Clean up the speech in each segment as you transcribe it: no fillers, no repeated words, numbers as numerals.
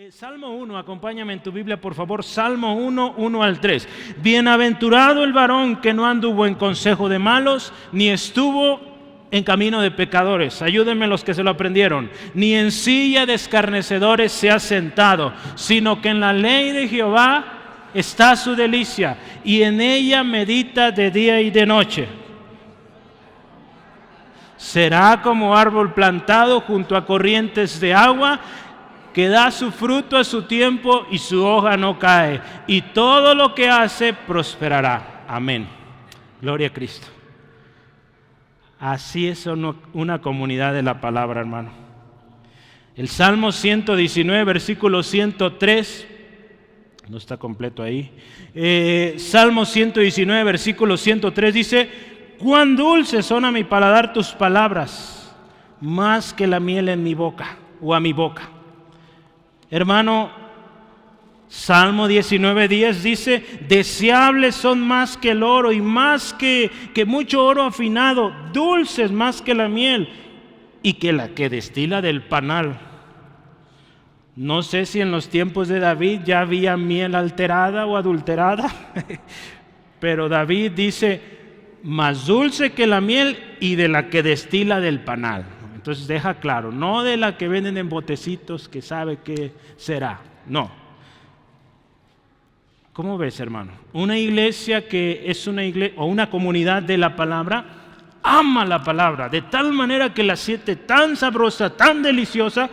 Salmo 1, acompáñame en tu Biblia, por favor. Salmo 1, 1 al 3. Bienaventurado el varón que no anduvo en consejo de malos, ni estuvo en camino de pecadores. Ayúdenme los que se lo aprendieron. Ni en silla de escarnecedores se ha sentado, sino que en la ley de Jehová está su delicia, y en ella medita de día y de noche. Será como árbol plantado junto a corrientes de agua, que da su fruto a su tiempo y su hoja no cae, y todo lo que hace prosperará. Amén. Gloria a Cristo. Así es una comunidad de la palabra, hermano. El Salmo 119, versículo 103, no está completo ahí. Salmo 119, versículo 103 dice: cuán dulces son a mi paladar tus palabras, más que la miel en mi boca, o a mi boca. Hermano, Salmo 19:10 dice: deseables son más que el oro y más que mucho oro afinado, dulces más que la miel y que la que destila del panal. No sé si en los tiempos de David ya había miel alterada o adulterada, pero David dice: más dulce que la miel y de la que destila del panal. Entonces deja claro, no de la que venden en botecitos que sabe qué será, no. ¿Cómo ves, hermano? Una iglesia que es una iglesia o una comunidad de la palabra, ama la palabra de tal manera que la siente tan sabrosa, tan deliciosa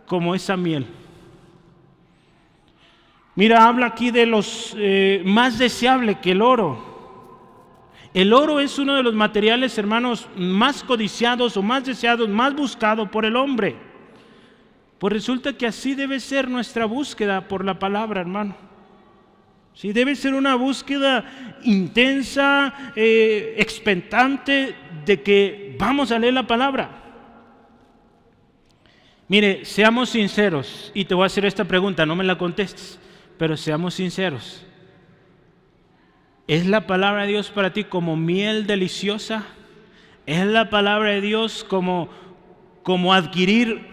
como esa miel. Mira, habla aquí de los más deseable que el oro. El oro es uno de los materiales, hermanos, más codiciados o más deseados, más buscado por el hombre. Pues resulta que así debe ser nuestra búsqueda por la palabra, hermano. Sí, debe ser una búsqueda intensa, expectante de que vamos a leer la palabra. Mire, seamos sinceros, y te voy a hacer esta pregunta, no me la contestes, pero seamos sinceros. ¿Es la palabra de Dios para ti como miel deliciosa? ¿Es la palabra de Dios como adquirir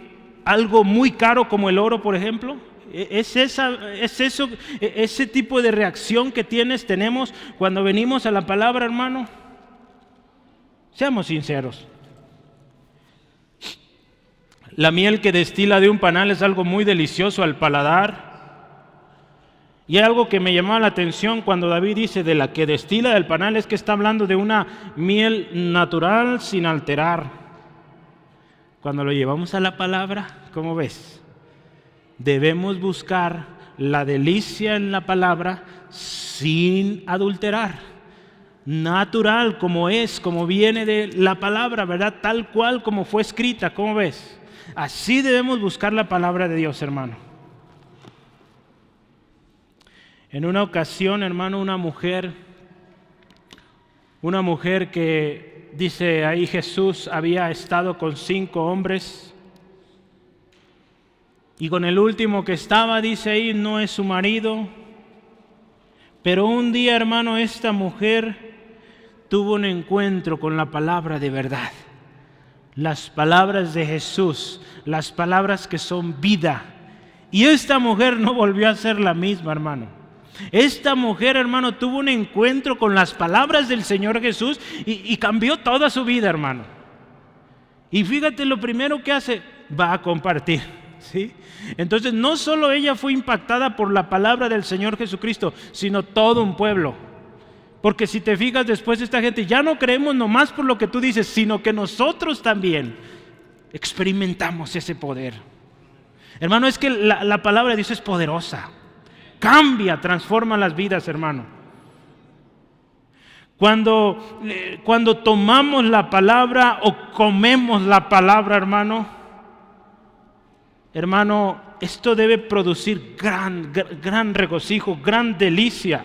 algo muy caro como el oro, por ejemplo? ¿Es ese tipo de reacción que tenemos cuando venimos a la palabra, hermano? Seamos sinceros. La miel que destila de un panal es algo muy delicioso al paladar. Y hay algo que me llamaba la atención cuando David dice de la que destila del panal, es que está hablando de una miel natural sin alterar. Cuando lo llevamos a la palabra, ¿cómo ves? Debemos buscar la delicia en la palabra sin adulterar. Natural como es, como viene de la palabra, ¿verdad? Tal cual como fue escrita, ¿cómo ves? Así debemos buscar la palabra de Dios, hermano. En una ocasión, hermano, una mujer que dice ahí Jesús había estado con 5 hombres y con el último que estaba, dice ahí, no es su marido. Pero un día, hermano, esta mujer tuvo un encuentro con la palabra de verdad. Las palabras de Jesús, las palabras que son vida. Y esta mujer no volvió a ser la misma, hermano. Esta mujer, hermano, tuvo un encuentro con las palabras del Señor Jesús y cambió toda su vida, hermano. Y fíjate, lo primero que hace, va a compartir, ¿sí? Entonces, no solo ella fue impactada por la palabra del Señor Jesucristo, sino todo un pueblo. Porque si te fijas, después esta gente ya no creemos nomás por lo que tú dices, sino que nosotros también experimentamos ese poder. Hermano, es que la palabra de Dios es poderosa. Cambia, transforma las vidas, hermano. Cuando tomamos la palabra o comemos la palabra, hermano, esto debe producir gran regocijo, gran delicia.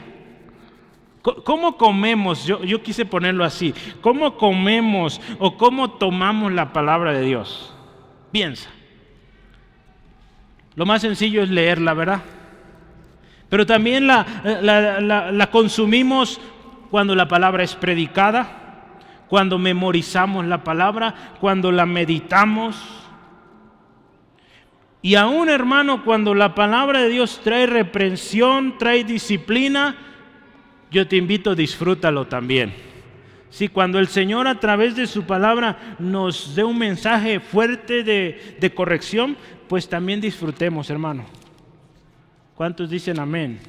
¿Cómo comemos? Yo quise ponerlo así. ¿Cómo comemos o cómo tomamos la palabra de Dios? Piensa. Lo más sencillo es leerla, ¿verdad? Pero también la consumimos cuando la palabra es predicada, cuando memorizamos la palabra, cuando la meditamos. Y aún, hermano, cuando la palabra de Dios trae reprensión, trae disciplina, yo te invito, disfrútalo también. Sí, cuando el Señor a través de su palabra nos dé un mensaje fuerte de corrección, pues también disfrutemos, hermano. ¿Cuántos dicen amén?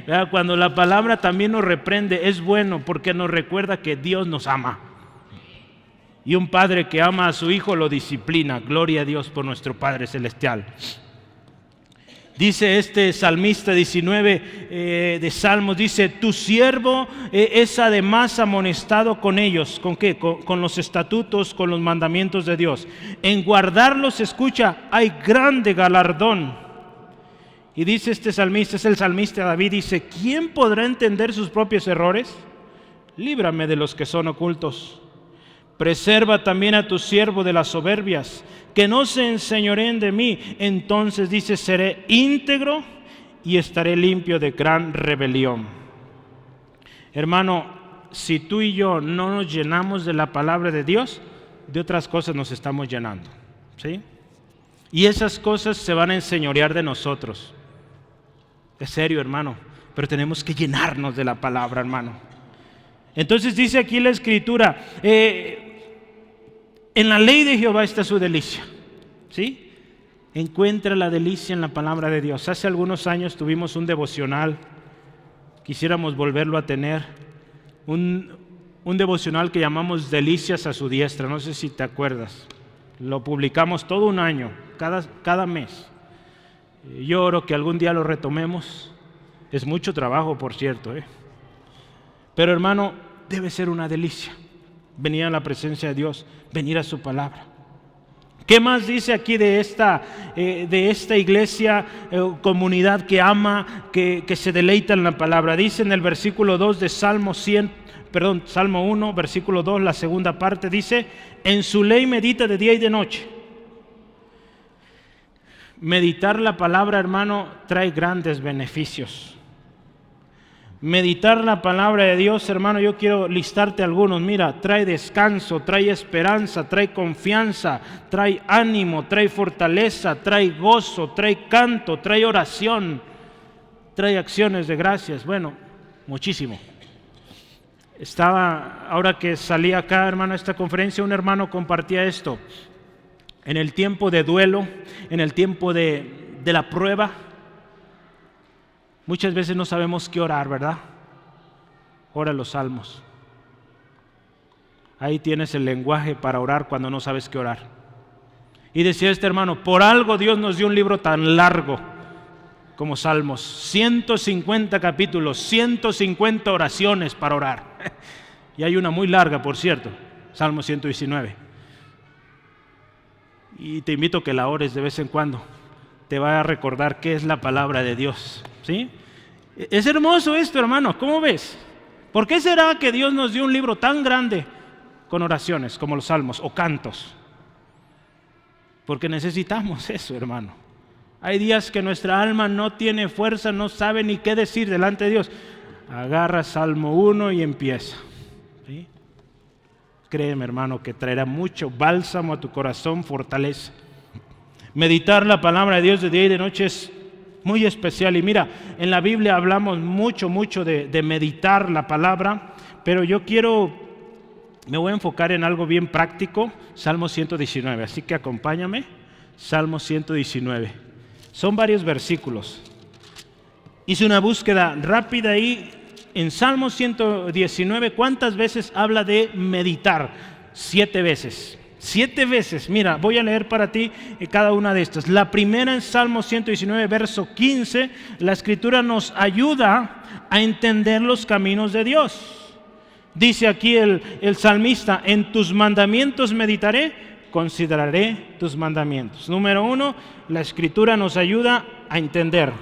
¿Verdad? Cuando la palabra también nos reprende, es bueno porque nos recuerda que Dios nos ama. Y un padre que ama a su hijo lo disciplina. Gloria a Dios por nuestro Padre Celestial. Dice este salmista 19 de Salmos, dice, tu siervo es además amonestado con ellos. ¿Con qué? Con los estatutos, con los mandamientos de Dios. En guardarlos, escucha, hay grande galardón. Y dice este salmista, es el salmista David, dice, ¿quién podrá entender sus propios errores? Líbrame de los que son ocultos. Preserva también a tu siervo de las soberbias, que no se enseñoreen de mí. Entonces dice, seré íntegro y estaré limpio de gran rebelión. Hermano, si tú y yo no nos llenamos de la palabra de Dios, de otras cosas nos estamos llenando, ¿sí? Y esas cosas se van a enseñorear de nosotros. Es serio, hermano, pero tenemos que llenarnos de la palabra, hermano. Entonces dice aquí la Escritura, en la ley de Jehová está su delicia, ¿sí? Encuentra la delicia en la palabra de Dios. Hace algunos años tuvimos un devocional, quisiéramos volverlo a tener, un devocional que llamamos Delicias a su diestra, no sé si te acuerdas. Lo publicamos todo un año, cada mes. Yo oro que algún día lo retomemos. Es mucho trabajo, por cierto, Pero, hermano, debe ser una delicia venir a la presencia de Dios, venir a su palabra. ¿Qué más dice aquí de esta iglesia, comunidad que ama, que se deleita en la palabra? Dice en el versículo 2 de Salmo 1, versículo 2, la segunda parte, dice, en su ley medita de día y de noche. Meditar la palabra, hermano, trae grandes beneficios. Meditar la palabra de Dios, hermano, yo quiero listarte algunos. Mira, trae descanso, trae esperanza, trae confianza, trae ánimo, trae fortaleza, trae gozo, trae canto, trae oración, trae acciones de gracias. Bueno, muchísimo. Ahora que salí acá, hermano, a esta conferencia, un hermano compartía esto. En el tiempo de duelo, en el tiempo de la prueba, muchas veces no sabemos qué orar, ¿verdad? Ora los salmos. Ahí tienes el lenguaje para orar cuando no sabes qué orar. Y decía este hermano, por algo Dios nos dio un libro tan largo como Salmos. 150 capítulos, 150 oraciones para orar. Y hay una muy larga, por cierto, Salmo 119. Y te invito a que la ores de vez en cuando. Te va a recordar qué es la palabra de Dios, ¿sí? Es hermoso esto, hermano, ¿cómo ves? ¿Por qué será que Dios nos dio un libro tan grande con oraciones como los salmos o cantos? Porque necesitamos eso, hermano. Hay días que nuestra alma no tiene fuerza, no sabe ni qué decir delante de Dios. Agarra Salmo 1 y empieza, ¿sí? Créeme, hermano, que traerá mucho bálsamo a tu corazón, fortaleza. Meditar la palabra de Dios de día y de noche es muy especial. Y mira, en la Biblia hablamos mucho de meditar la palabra, pero me voy a enfocar en algo bien práctico, Salmo 119. Así que acompáñame, Salmo 119. Son varios versículos. Hice una búsqueda rápida ahí en Salmo 119. ¿Cuántas veces habla de meditar? 7 veces. 7 veces, mira, voy a leer para ti cada una de estas. La primera en Salmo 119, verso 15, la Escritura nos ayuda a entender los caminos de Dios. Dice aquí el salmista, en tus mandamientos meditaré, consideraré tus mandamientos. Número 1, la Escritura nos ayuda a entender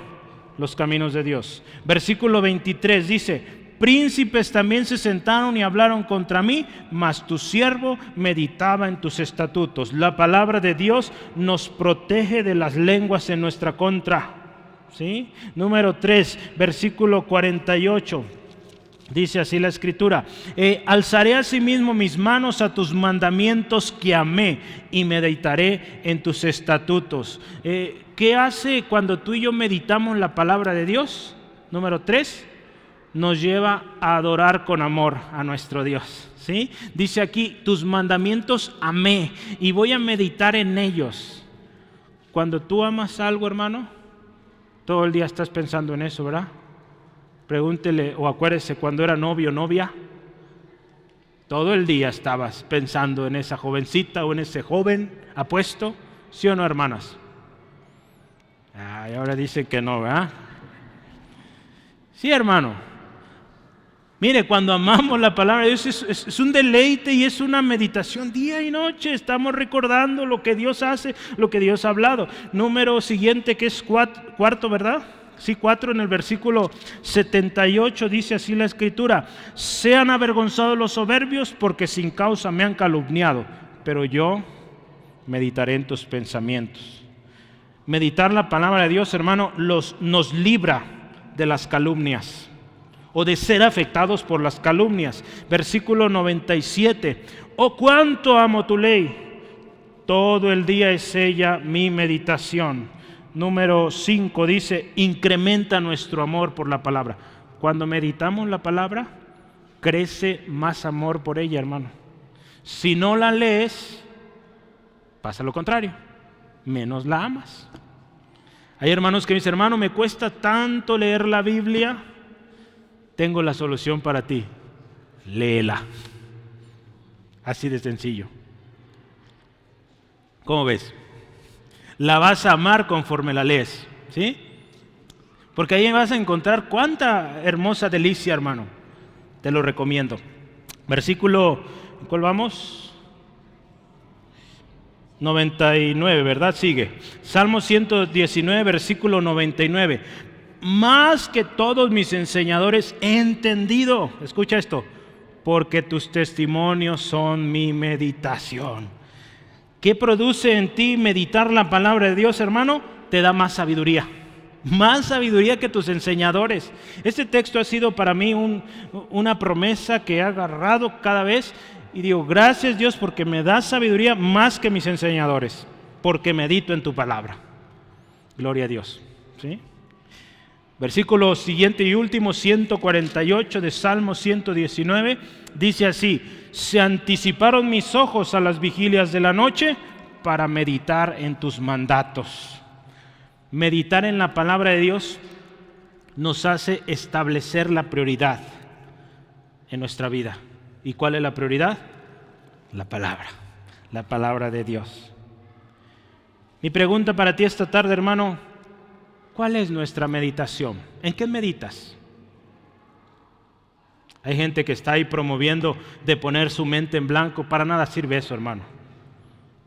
los caminos de Dios. Versículo 23 dice, príncipes también se sentaron y hablaron contra mí, mas tu siervo meditaba en tus estatutos. La palabra de Dios nos protege de las lenguas en nuestra contra, ¿sí? Número 3, versículo 48. Dice así la Escritura: alzaré asimismo mis manos a tus mandamientos que amé y meditaré en tus estatutos. ¿Qué hace cuando tú y yo meditamos la palabra de Dios? Número 3, nos lleva a adorar con amor a nuestro Dios, ¿sí? Dice aquí: tus mandamientos amé y voy a meditar en ellos. Cuando tú amas algo, hermano, todo el día estás pensando en eso, ¿verdad? Pregúntele o acuérdese cuando era novio o novia, todo el día estabas pensando en esa jovencita o en ese joven apuesto, ¿sí o no, hermanas? Y ahora dicen que no, ¿verdad? Sí, hermano. Mire, cuando amamos la palabra de Dios es un deleite y es una meditación día y noche. Estamos recordando lo que Dios hace, lo que Dios ha hablado. Número siguiente, que es cuarto, ¿verdad? Sí, 4, en el versículo 78 dice así la Escritura: sean avergonzados los soberbios, porque sin causa me han calumniado, pero yo meditaré en tus pensamientos. Meditar la palabra de Dios, hermano, nos libra de las calumnias o de ser afectados por las calumnias. Versículo 97: oh, cuánto amo tu ley, todo el día es ella mi meditación. Número 5 dice: incrementa nuestro amor por la palabra. Cuando meditamos la palabra, crece más amor por ella, hermano. Si no la lees, pasa lo contrario, menos la amas. Hay hermanos que me dicen: hermano, me cuesta tanto leer la Biblia. Tengo la solución para ti: léela. Así de sencillo. ¿Cómo ves? La vas a amar conforme la lees, ¿sí? Porque ahí vas a encontrar cuánta hermosa delicia, hermano. Te lo recomiendo. Versículo, ¿cuál vamos? 99, ¿verdad? Sigue. Salmo 119, versículo 99. Más que todos mis enseñadores he entendido, escucha esto, porque tus testimonios son mi meditación. ¿Qué produce en ti meditar la palabra de Dios, hermano? Te da más sabiduría que tus enseñadores. Este texto ha sido para mí una promesa que he agarrado cada vez y digo: gracias, Dios, porque me das sabiduría más que mis enseñadores, porque medito en tu palabra. Gloria a Dios, ¿sí? Versículo siguiente y último, 148 de Salmo 119, dice así: se anticiparon mis ojos a las vigilias de la noche para meditar en tus mandatos. Meditar en la palabra de Dios nos hace establecer la prioridad en nuestra vida. ¿Y cuál es la prioridad? La palabra de Dios. Mi pregunta para ti esta tarde, hermano: ¿cuál es nuestra meditación? ¿En qué meditas? Hay gente que está ahí promoviendo de poner su mente en blanco. Para nada sirve eso, hermano.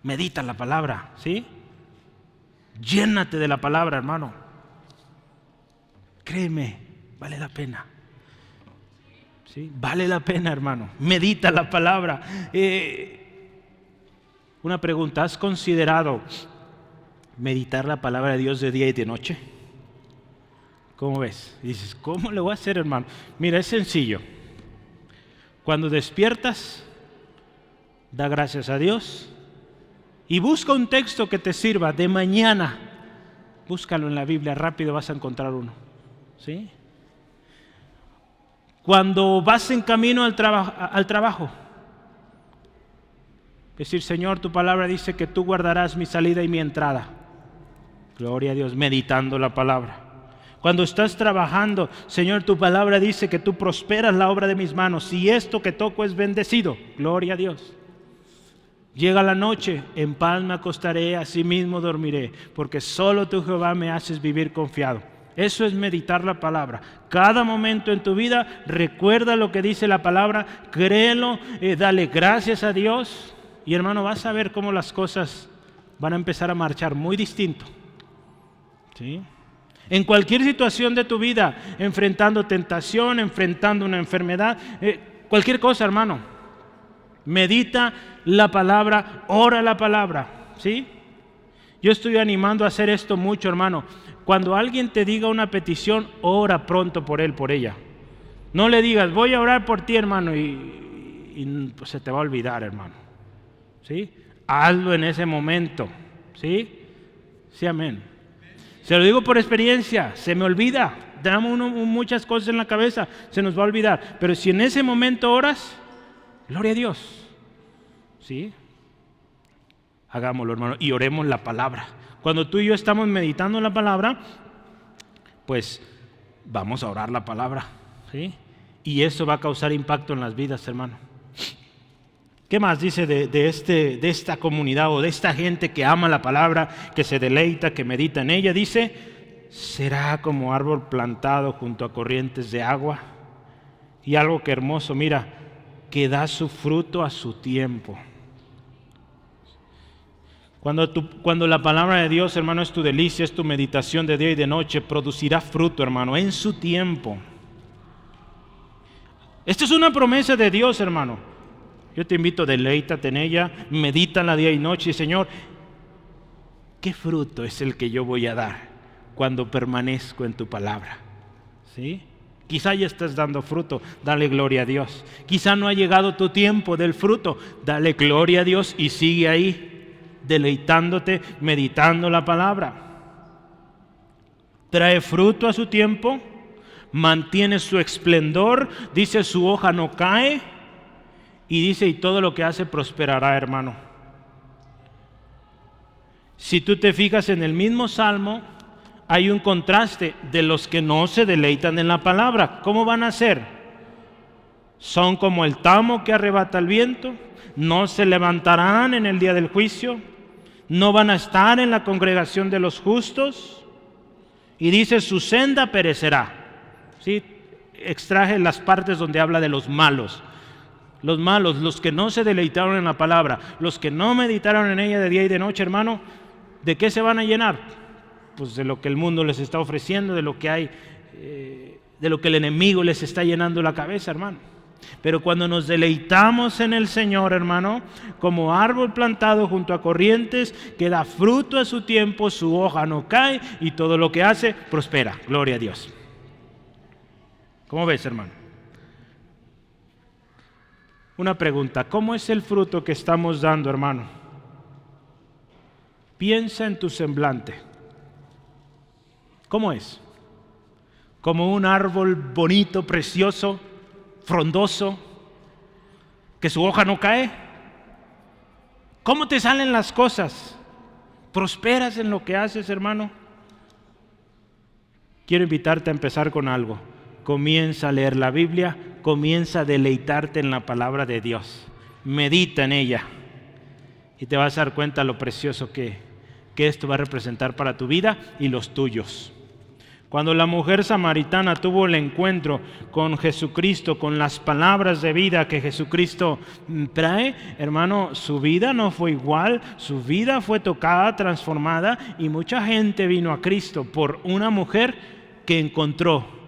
Medita la palabra, ¿sí? Llénate de la palabra, hermano. Créeme, vale la pena. ¿Sí? Vale la pena, hermano. Medita la palabra. Una pregunta: ¿has considerado meditar la palabra de Dios de día y de noche? ¿Cómo ves? Dices: ¿cómo le voy a hacer, hermano? Mira, es sencillo. Cuando despiertas, da gracias a Dios y busca un texto que te sirva de mañana. Búscalo en la Biblia, rápido vas a encontrar uno, ¿sí? Cuando vas en camino al trabajo, decir: Señor, tu palabra dice que tú guardarás mi salida y mi entrada. Gloria a Dios, meditando la palabra. Cuando estás trabajando: Señor, tu palabra dice que tú prosperas la obra de mis manos y esto que toco es bendecido. Gloria a Dios. Llega la noche: en paz me acostaré, asimismo dormiré, porque solo tú, Jehová, me haces vivir confiado. Eso es meditar la palabra. Cada momento en tu vida recuerda lo que dice la palabra, créelo, dale gracias a Dios y, hermano, vas a ver cómo las cosas van a empezar a marchar muy distinto, ¿sí? En cualquier situación de tu vida, enfrentando tentación, enfrentando una enfermedad, cualquier cosa, hermano, medita la palabra, ora la palabra, ¿sí? Yo estoy animando a hacer esto mucho, hermano. Cuando alguien te diga una petición, ora pronto por él, por ella. No le digas, voy a orar por ti, hermano, y pues se te va a olvidar, hermano. ¿Sí? Hazlo en ese momento. ¿Sí? Sí, amén. Se lo digo por experiencia, se me olvida. Tenemos muchas cosas en la cabeza, se nos va a olvidar. Pero si en ese momento oras, gloria a Dios. ¿Sí? Hagámoslo, hermano, y oremos la palabra. Cuando tú y yo estamos meditando la palabra, pues vamos a orar la palabra, ¿sí? Y eso va a causar impacto en las vidas, hermano. ¿Qué más dice de esta comunidad o de esta gente que ama la palabra, que se deleita, que medita en ella? Dice, será como árbol plantado junto a corrientes de agua. Y algo que hermoso, mira, que da su fruto a su tiempo. Cuando la palabra de Dios, hermano, es tu delicia, es tu meditación de día y de noche, producirá fruto, hermano, en su tiempo. Esta es una promesa de Dios, hermano. Yo te invito, deleítate en ella, medítala día y noche. Y Señor, ¿qué fruto es el que yo voy a dar cuando permanezco en tu palabra? ¿Sí? Quizá ya estás dando fruto, dale gloria a Dios. Quizá no ha llegado tu tiempo del fruto, dale gloria a Dios y sigue ahí, deleitándote, meditando la palabra. Trae fruto a su tiempo, mantiene su esplendor, dice su hoja no cae, y dice y todo lo que hace prosperará, hermano. Si tú te fijas en el mismo salmo, hay un contraste de los que no se deleitan en la palabra. ¿Cómo van a ser? Son como el tamo que arrebata el viento, no se levantarán en el día del juicio, no van a estar en la congregación de los justos, y dice su senda perecerá. ¿Sí? Extraje las partes donde habla de los malos. Los malos, los que no se deleitaron en la palabra, los que no meditaron en ella de día y de noche, hermano, ¿de qué se van a llenar? Pues de lo que el mundo les está ofreciendo, de lo que hay, de lo que el enemigo les está llenando la cabeza, hermano. Pero cuando nos deleitamos en el Señor, hermano, como árbol plantado junto a corrientes, que da fruto a su tiempo, su hoja no cae y todo lo que hace prospera. Gloria a Dios. ¿Cómo ves, hermano? Una pregunta, ¿cómo es el fruto que estamos dando, hermano? Piensa en tu semblante. ¿Cómo es? ¿Como un árbol bonito, precioso, frondoso, que su hoja no cae? ¿Cómo te salen las cosas? ¿Prosperas en lo que haces, hermano? Quiero invitarte a empezar con algo. Comienza a leer la Biblia, comienza a deleitarte en la palabra de Dios. Medita en ella y te vas a dar cuenta lo precioso que esto va a representar para tu vida y los tuyos. Cuando la mujer samaritana tuvo el encuentro con Jesucristo, con las palabras de vida que Jesucristo trae, hermano, su vida no fue igual, su vida fue tocada, transformada, y mucha gente vino a Cristo por una mujer que encontró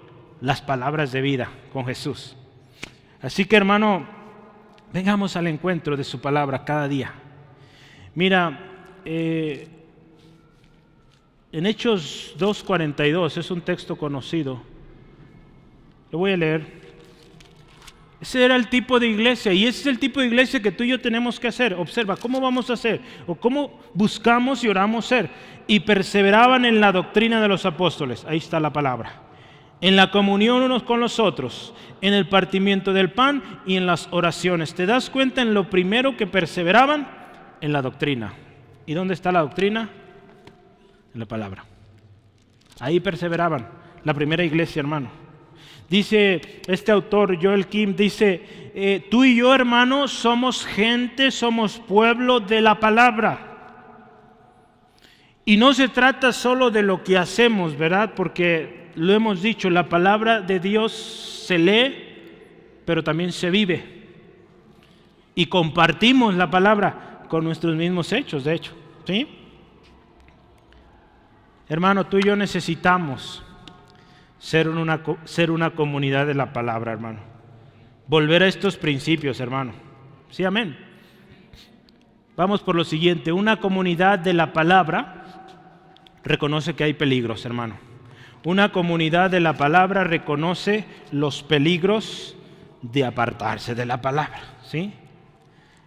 las palabras de vida con Jesús. Así que, hermano, vengamos al encuentro de su palabra cada día. Mira, en Hechos 2:42 es un texto conocido. Lo voy a leer. Ese era el tipo de iglesia y ese es el tipo de iglesia que tú y yo tenemos que hacer. Observa, ¿cómo vamos a hacer? O cómo buscamos y oramos ser. Y perseveraban en la doctrina de los apóstoles. Ahí está la palabra. En la comunión unos con los otros, en el partimiento del pan y en las oraciones. ¿Te das cuenta en lo primero que perseveraban? En la doctrina. ¿Y dónde está la doctrina? En la palabra. Ahí perseveraban, la primera iglesia, hermano. Dice este autor, Joel Kim, dice, tú y yo, hermano, somos gente, somos pueblo de la palabra. Y no se trata solo de lo que hacemos, ¿verdad? Porque lo hemos dicho, la palabra de Dios se lee, pero también se vive. Y compartimos la palabra con nuestros mismos hechos, de hecho, ¿sí? Hermano, tú y yo necesitamos ser una comunidad de la palabra, hermano. Volver a estos principios, hermano. Sí, amén. Vamos por lo siguiente. Una comunidad de la palabra reconoce que hay peligros, hermano. Una comunidad de la palabra reconoce los peligros de apartarse de la palabra, ¿sí?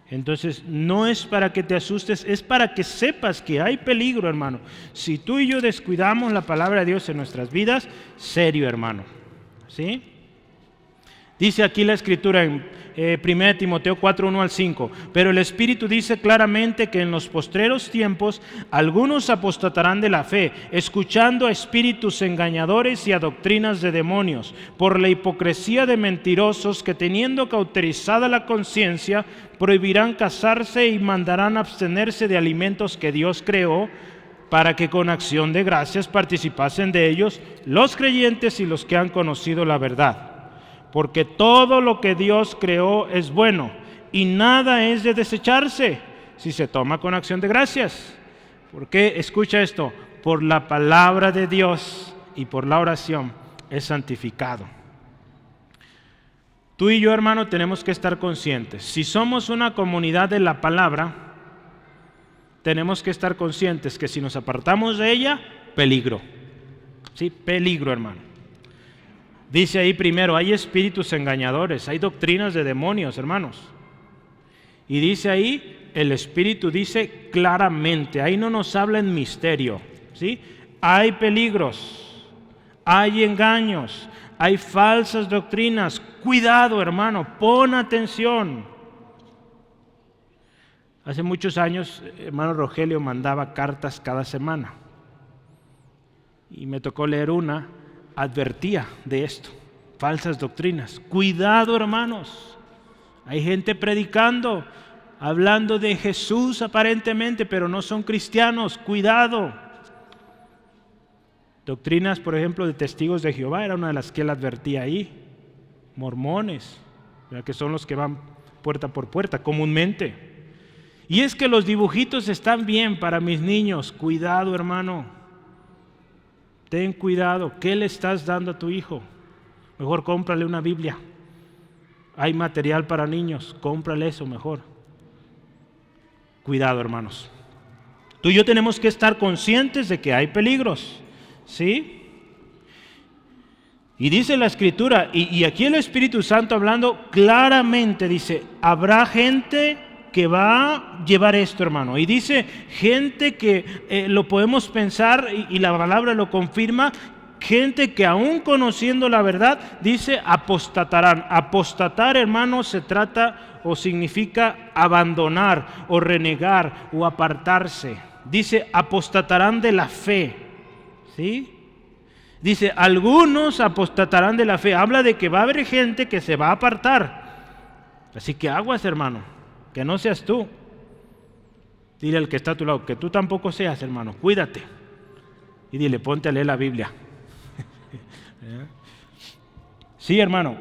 Entonces, no es para que te asustes, es para que sepas que hay peligro, hermano. Si tú y yo descuidamos la palabra de Dios en nuestras vidas, serio, hermano, ¿sí? Dice aquí la Escritura en 1 Timoteo 4, 1 al 5, pero el Espíritu dice claramente que en los postreros tiempos algunos apostatarán de la fe, escuchando a espíritus engañadores y a doctrinas de demonios, por la hipocresía de mentirosos que teniendo cauterizada la conciencia, prohibirán casarse y mandarán abstenerse de alimentos que Dios creó, para que con acción de gracias participasen de ellos los creyentes y los que han conocido la verdad. Porque todo lo que Dios creó es bueno y nada es de desecharse si se toma con acción de gracias. Porque, escucha esto, por la palabra de Dios y por la oración es santificado. Tú y yo, hermano, tenemos que estar conscientes. Si somos una comunidad de la palabra, tenemos que estar conscientes que si nos apartamos de ella, peligro. Sí, peligro, hermano. Dice ahí primero, hay espíritus engañadores, hay doctrinas de demonios, hermanos. Y dice ahí, el Espíritu dice claramente, ahí no nos habla en misterio, ¿sí? Hay peligros, hay engaños, hay falsas doctrinas. Cuidado, hermano, pon atención. Hace muchos años, hermano Rogelio mandaba cartas cada semana. Y me tocó leer una. Advertía de esto, falsas doctrinas. Cuidado, hermanos, hay gente predicando, hablando de Jesús aparentemente, pero no son cristianos. Cuidado. Doctrinas, por ejemplo, de testigos de Jehová, era una de las que él advertía ahí. Mormones, que son los que van puerta por puerta comúnmente. Y es que los dibujitos están bien para mis niños. Cuidado, hermano. Ten cuidado, ¿qué le estás dando a tu hijo? Mejor cómprale una Biblia. Hay material para niños, cómprale eso mejor. Cuidado, hermanos. Tú y yo tenemos que estar conscientes de que hay peligros, ¿sí? Y dice la Escritura, y aquí el Espíritu Santo hablando claramente, dice, habrá gente que va a llevar esto, hermano. Y dice gente que lo podemos pensar, y la palabra lo confirma, gente que aún conociendo la verdad, dice apostatarán. Apostatar, hermano, se trata o significa abandonar o renegar o apartarse. Dice apostatarán de la fe, ¿sí? Dice algunos apostatarán de la fe. Habla de que va a haber gente que se va a apartar. Así que aguas, hermano. Que no seas tú. Dile al que está a tu lado, que tú tampoco seas, hermano. Cuídate. Y dile, ponte a leer la Biblia. Sí, hermano.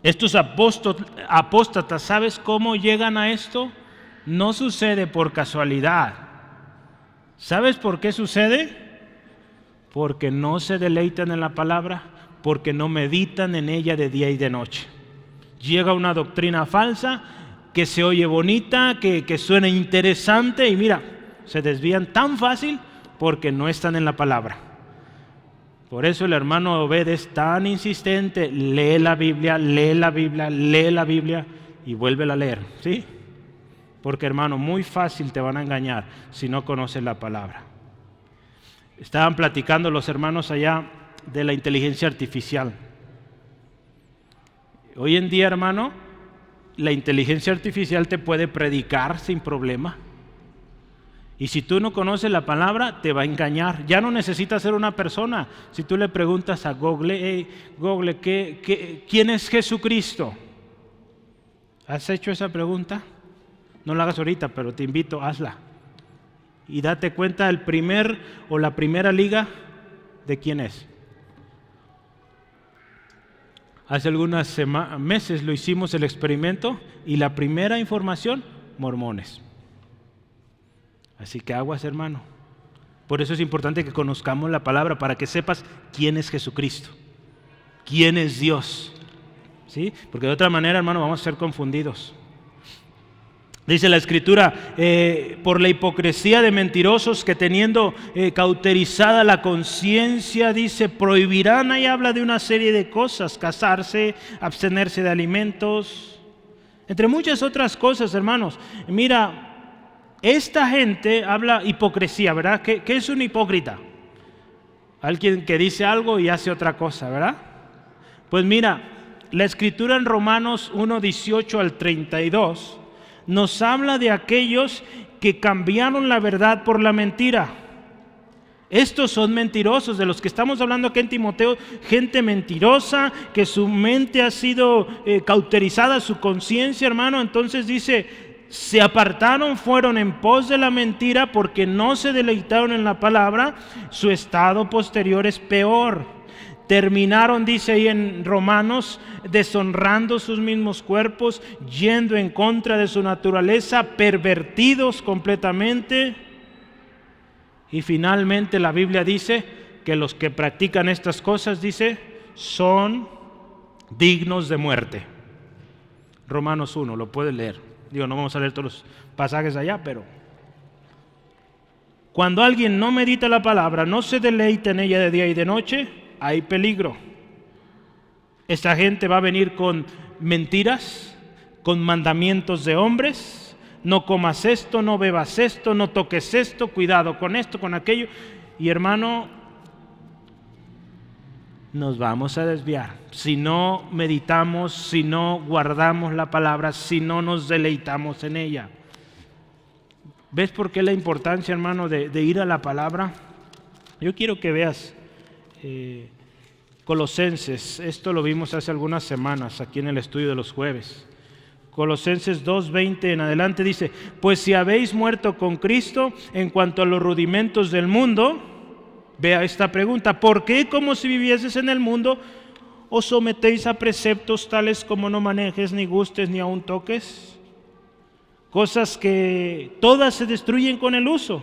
Estos apóstatas, ¿sabes cómo llegan a esto? No sucede por casualidad. ¿Sabes por qué sucede? Porque no se deleitan en la palabra, porque no meditan en ella de día y de noche. Llega una doctrina falsa que se oye bonita, que suena interesante y mira, se desvían tan fácil porque no están en la palabra. Por eso el hermano Obed es tan insistente, lee la Biblia, lee la Biblia, lee la Biblia y vuélvela a leer, ¿sí? Porque, hermano, muy fácil te van a engañar si no conoces la palabra. Estaban platicando los hermanos allá de la inteligencia artificial. Hoy en día, hermano, la inteligencia artificial te puede predicar sin problema. Y si tú no conoces la palabra, te va a engañar. Ya no necesitas ser una persona. Si tú le preguntas a Google, hey, Google, ¿quién es Jesucristo? ¿Has hecho esa pregunta? No la hagas ahorita, pero te invito, hazla. Y date cuenta el primer o la primera liga de quién es. Hace algunos meses lo hicimos el experimento y la primera información, mormones. Así que aguas, hermano. Por eso es importante que conozcamos la palabra para que sepas quién es Jesucristo, quién es Dios, ¿sí? Porque de otra manera, hermano, vamos a ser confundidos. Dice la Escritura, por la hipocresía de mentirosos que teniendo cauterizada la conciencia, dice, prohibirán, ahí habla de una serie de cosas, casarse, abstenerse de alimentos, entre muchas otras cosas, hermanos. Mira, esta gente habla hipocresía, ¿verdad? ¿Qué es un hipócrita? Alguien que dice algo y hace otra cosa, ¿verdad? Pues mira, la Escritura en Romanos 1:18 al 32 nos habla de aquellos que cambiaron la verdad por la mentira. Estos son mentirosos, de los que estamos hablando aquí en Timoteo, gente mentirosa, que su mente ha sido cauterizada, su conciencia, hermano. Entonces dice, se apartaron, fueron en pos de la mentira porque no se deleitaron en la palabra, su estado posterior es peor. Terminaron, dice ahí en Romanos, deshonrando sus mismos cuerpos, yendo en contra de su naturaleza, pervertidos completamente. Y finalmente la Biblia dice que los que practican estas cosas, dice, son dignos de muerte. Romanos 1, lo puedes leer. Digo, no vamos a leer todos los pasajes allá, pero cuando alguien no medita la palabra, no se deleita en ella de día y de noche, hay peligro. Esta gente va a venir con mentiras, con mandamientos de hombres. No comas esto, no bebas esto, no toques esto, cuidado con esto, con aquello. Y hermano, nos vamos a desviar si no meditamos, si no guardamos la palabra, si no nos deleitamos en ella. ¿Ves por qué la importancia, hermano, de ir a la palabra? Yo quiero que veas Colosenses, esto lo vimos hace algunas semanas aquí en el estudio de los jueves. Colosenses 2:20 en adelante dice, pues si habéis muerto con Cristo en cuanto a los rudimentos del mundo, vea esta pregunta, ¿por qué como si vivieses en el mundo os sometéis a preceptos tales como no manejes, ni gustes, ni aun toques? Cosas que todas se destruyen con el uso.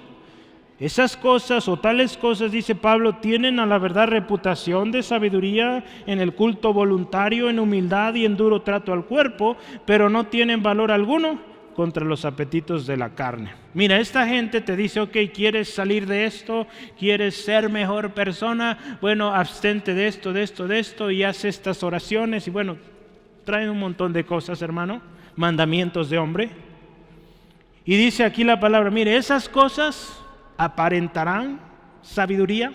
Esas cosas o tales cosas, dice Pablo, tienen a la verdad reputación de sabiduría en el culto voluntario, en humildad y en duro trato al cuerpo, pero no tienen valor alguno contra los apetitos de la carne. Mira, esta gente te dice, ok, ¿quieres salir de esto? ¿Quieres ser mejor persona? Bueno, abstente de esto, y haz estas oraciones, y bueno, traen un montón de cosas, hermano, mandamientos de hombre. Y dice aquí la palabra, mire, esas cosas aparentarán sabiduría,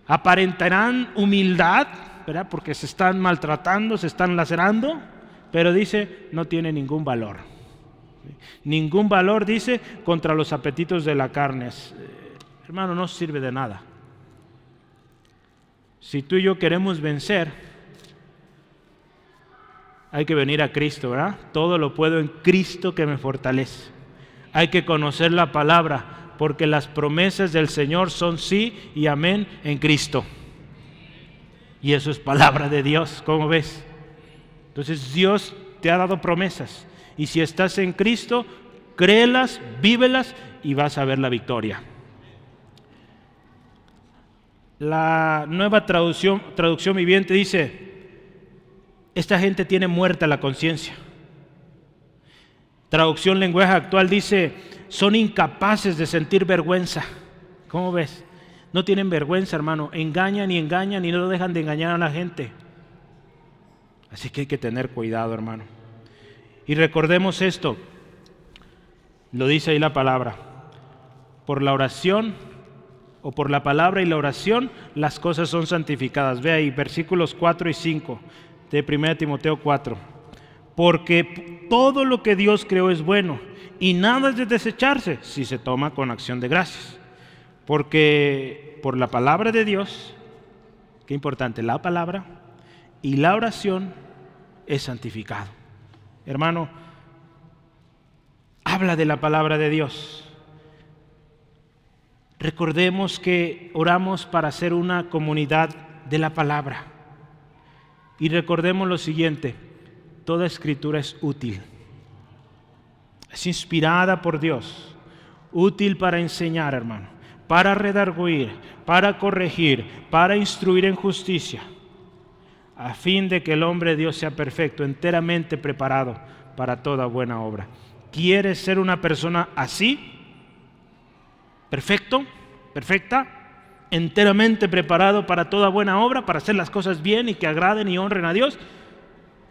aparentarán humildad, ¿verdad? Porque se están maltratando, se están lacerando, pero dice, no tiene ningún valor. Ningún valor, dice, contra los apetitos de la carne. Hermano, no sirve de nada. Si tú y yo queremos vencer, hay que venir a Cristo, ¿verdad? Todo lo puedo en Cristo que me fortalece. Hay que conocer la palabra, porque las promesas del Señor son sí y amén en Cristo. Y eso es palabra de Dios, ¿cómo ves? Entonces Dios te ha dado promesas. Y si estás en Cristo, créelas, vívelas y vas a ver la victoria. La Nueva Traducción Viviente dice, esta gente tiene muerta la conciencia. Traducción Lenguaje Actual dice, son incapaces de sentir vergüenza. ¿Cómo ves? No tienen vergüenza, hermano. Engañan y no dejan de engañar a la gente. Así que hay que tener cuidado, hermano. Y recordemos esto. Lo dice ahí la palabra. Por la oración o por la palabra y la oración, las cosas son santificadas. Ve ahí, versículos 4 y 5 de 1 Timoteo 4. Porque todo lo que Dios creó es bueno y nada es de desecharse si se toma con acción de gracias. Porque por la palabra de Dios, qué importante, la palabra y la oración es santificado. Hermano, habla de la palabra de Dios. Recordemos que oramos para ser una comunidad de la palabra. Y recordemos lo siguiente, toda escritura es útil. Es inspirada por Dios, útil para enseñar, hermano, para redarguir, para corregir, para instruir en justicia, a fin de que el hombre de Dios sea perfecto, enteramente preparado para toda buena obra. ¿Quieres ser una persona así? Perfecto, perfecta, enteramente preparado para toda buena obra, para hacer las cosas bien y que agraden y honren a Dios.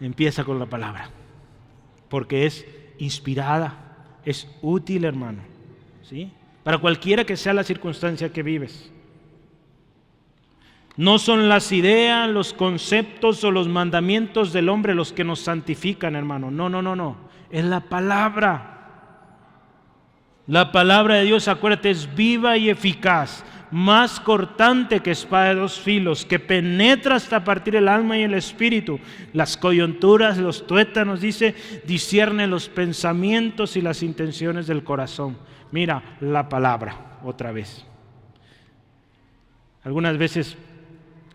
Empieza con la palabra, porque es inspirada, es útil, hermano, ¿sí? Para cualquiera que sea la circunstancia que vives. No son las ideas, los conceptos o los mandamientos del hombre los que nos santifican, hermano. No. Es la palabra. La palabra de Dios, acuérdate, es viva y eficaz, más cortante que espada de dos filos, que penetra hasta partir el alma y el espíritu, las coyunturas, los tuétanos, dice, discierne los pensamientos y las intenciones del corazón. Mira, la palabra, otra vez. Algunas veces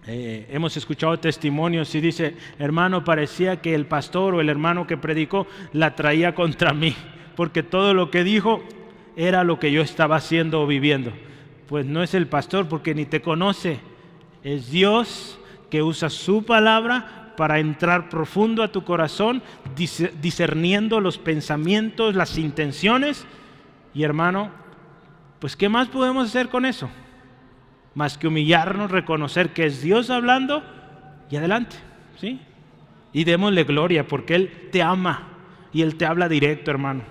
hemos escuchado testimonios y dice, hermano, parecía que el pastor o el hermano que predicó la traía contra mí, porque todo lo que dijo era lo que yo estaba haciendo o viviendo. Pues no es el pastor, porque ni te conoce. Es Dios que usa su palabra para entrar profundo a tu corazón, discerniendo los pensamientos, las intenciones. Y hermano, pues ¿qué más podemos hacer con eso? Más que humillarnos, reconocer que es Dios hablando y adelante, ¿sí? Y démosle gloria porque Él te ama y Él te habla directo, hermano.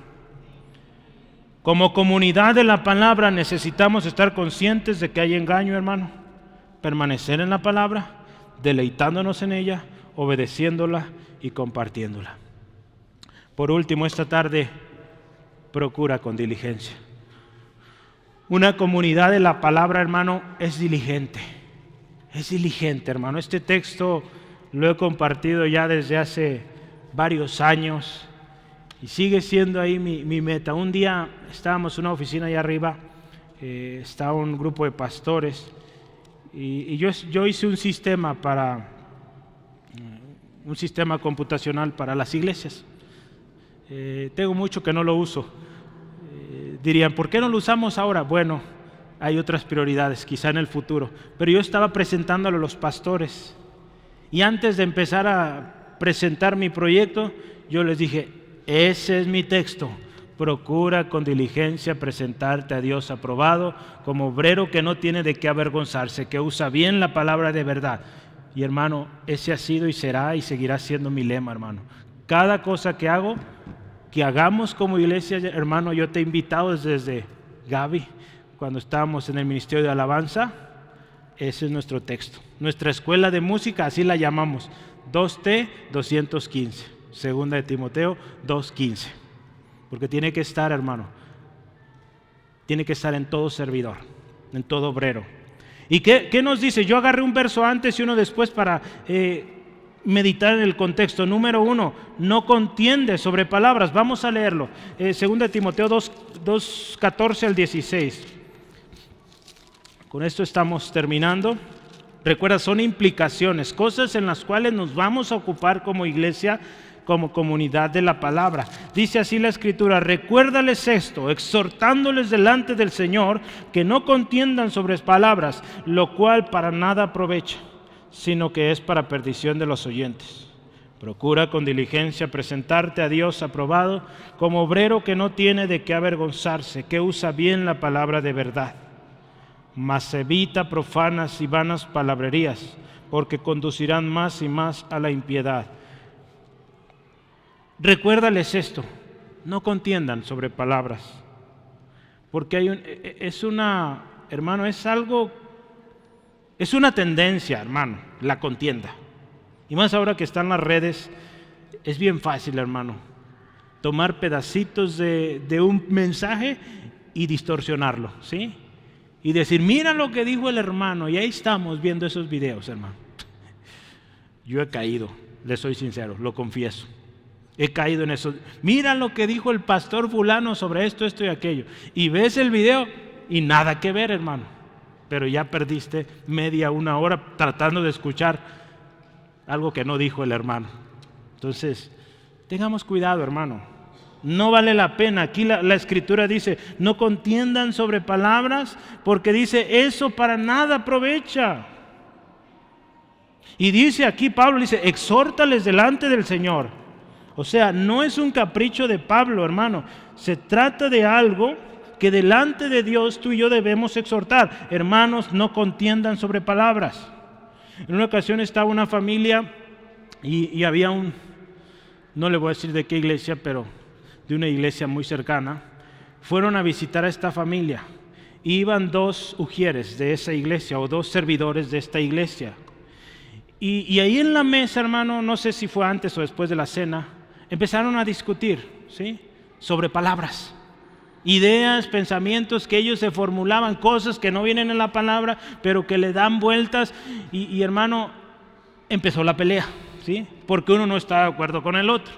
Como comunidad de la palabra necesitamos estar conscientes de que hay engaño, hermano. Permanecer en la palabra, deleitándonos en ella, obedeciéndola y compartiéndola. Por último, esta tarde, procura con diligencia. Una comunidad de la palabra, hermano, es diligente. Es diligente, hermano. Este texto lo he compartido ya desde hace varios años y sigue siendo ahí mi meta. Un día estábamos en una oficina allá arriba, estaba un grupo de pastores y yo hice un sistema computacional para las iglesias. Tengo mucho que no lo uso. Dirían, ¿por qué no lo usamos ahora? Bueno, hay otras prioridades, quizá en el futuro. Pero yo estaba presentándolo a los pastores. Y antes de empezar a presentar mi proyecto, yo les dije, ese es mi texto. Procura con diligencia presentarte a Dios aprobado, como obrero que no tiene de qué avergonzarse, que usa bien la palabra de verdad. Y hermano, ese ha sido y será y seguirá siendo mi lema, hermano. Cada cosa que hago, que hagamos como iglesia, hermano, yo te he invitado desde Gaby, cuando estábamos en el ministerio de alabanza, ese es nuestro texto. Nuestra escuela de música, así la llamamos, 2T 215, segunda de Timoteo 2:15, porque tiene que estar, hermano, tiene que estar en todo servidor, en todo obrero. ¿Y qué nos dice? Yo agarré un verso antes y uno después para meditar en el contexto. Número 1, no contiende sobre palabras. Vamos a leerlo. 2 Timoteo 2, 14 al 16. Con esto estamos terminando. Recuerda, son implicaciones, cosas en las cuales nos vamos a ocupar como iglesia, como comunidad de la palabra. Dice así la Escritura: recuérdales esto, exhortándoles delante del Señor, que no contiendan sobre palabras, lo cual para nada aprovecha, sino que es para perdición de los oyentes. Procura con diligencia presentarte a Dios aprobado, como obrero que no tiene de qué avergonzarse, que usa bien la palabra de verdad. Mas evita profanas y vanas palabrerías, porque conducirán más y más a la impiedad. Recuérdales esto, no contiendan sobre palabras, porque es una tendencia, hermano, la contienda. Y más ahora que están las redes, es bien fácil, hermano, tomar pedacitos de un mensaje y distorsionarlo, ¿sí? Y decir, mira lo que dijo el hermano, y ahí estamos viendo esos videos, hermano. Yo he caído, les soy sincero, lo confieso. He caído en eso. Mira lo que dijo el pastor fulano sobre esto y aquello. Y ves el video y nada que ver, hermano. Pero ya perdiste una hora tratando de escuchar algo que no dijo el hermano. Entonces, tengamos cuidado, hermano. No vale la pena. Aquí la Escritura dice, no contiendan sobre palabras, porque dice, eso para nada aprovecha. Y dice aquí Pablo, dice, exhórtales delante del Señor. O sea, no es un capricho de Pablo, hermano. Se trata de algo que delante de Dios tú y yo debemos exhortar. Hermanos, no contiendan sobre palabras. En una ocasión estaba una familia y había no le voy a decir de qué iglesia, pero de una iglesia muy cercana. Fueron a visitar a esta familia. Y iban 2 ujieres de esa iglesia o 2 servidores de esta iglesia. Y ahí en la mesa, hermano, no sé si fue antes o después de la cena, empezaron a discutir, ¿sí?, sobre palabras, ideas, pensamientos que ellos se formulaban, cosas que no vienen en la palabra, pero que le dan vueltas. Y hermano, empezó la pelea, ¿sí?, porque uno no está de acuerdo con el otro.